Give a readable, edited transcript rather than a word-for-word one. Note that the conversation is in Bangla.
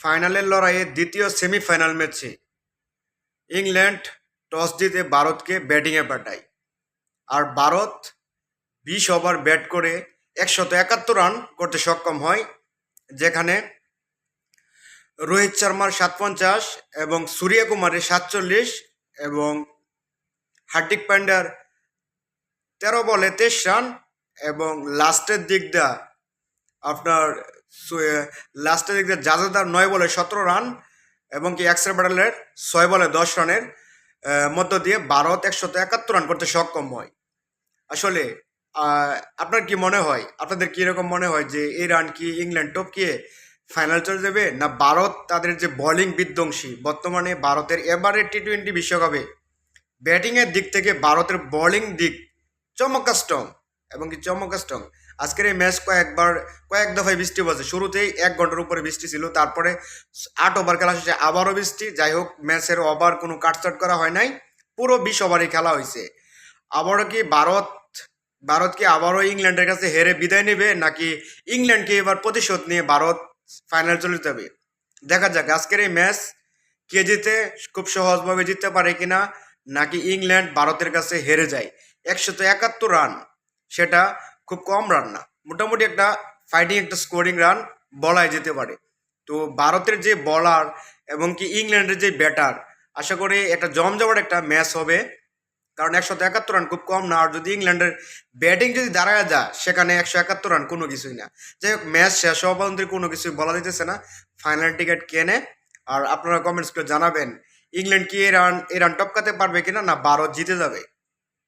ফাইনালের লড়াইয়ে দ্বিতীয় সেমিফাইনাল ম্যাচে ইংল্যান্ড টস জিতে ভারতকে ব্যাটিংয়ে পাঠায়। আর ভারত 20 ওভার ব্যাট করে 171 রান করতে সক্ষম হয়, যেখানে রোহিত শর্মার 57 এবং সূর্যকুমারের 47 এবং হার্দিক পান্ড্যার 13 বলে 23 রান এবং লাস্টের দিক দিয়ে আপনার জাদেজার 9 বলে 17 রান এবং কি অ্যাক্সেল প্যাটেলের 6 বলে 10 রানের মধ্য দিয়ে ভারত 171 রান করতে সক্ষম হয়। আসলে আপনার কি মনে হয়, আপনাদের কি এরকম মনে হয় যে এই রান কি ইংল্যান্ড টপকে ফাইনাল চলে যাবে, না ভারত তাদের যে বোলিং বিধ্বংসী, বর্তমানে ভারতের এবারে টি-20 বিশ্বকাপে ব্যাটিংয়ের দিক থেকে ভারতের বোলিং দিক চমৎকার স্ট্রং এবং কি চমৎকার স্ট্রং। আজকের এই ম্যাচ কয়েক দফায় বৃষ্টি পড়েছে। শুরুতেই 1 ঘন্টার উপরে বৃষ্টি ছিল, তারপরে 8 ওভার খেলা শেষে আবারও বৃষ্টি। যাই হোক, ম্যাচের ওভার কোনো কাটছাট করা হয় নাই, পুরো 20 ওভারই খেলা হয়েছে। আবারও কি ভারত কি আবারও ইংল্যান্ডের কাছে হেরে বিদায় নেবে, নাকি ইংল্যান্ডকে এবার প্রতিশোধ নিয়ে ভারত ফাইনাল চলে যাবে? দেখা যাক আজকের এই ম্যাচ কে জিতে, খুব সহজভাবে জিততে পারে কিনা, নাকি ইংল্যান্ড ভারতের কাছে হেরে যায়। 171 রান সেটা খুব কম রান না, মোটামুটি একটা ফাইটিং, একটা স্কোরিং রান বলাই যেতে পারে। তো ভারতের যে বলার এবং কি ইংল্যান্ডের যে ব্যাটার, আশা করি একটা জমজমাট একটা ম্যাচ হবে, কারণ 171 রান খুব কম না। আর যদি ইংল্যান্ডের ব্যাটিং যদি দাঁড়ায় যায়, সেখানে 171 রান কোনো কিছুই না। যাই হোক, ম্যাচ শেষ হওয়া পর্যন্ত কোনো কিছুই বলা দিতেছে না ফাইনাল টিকিট কেনে। আর আপনারা কমেন্টস করে জানাবেন ইংল্যান্ড কি এই রান টপকাতে পারবে কিনা, না ভারত জিতে যাবে।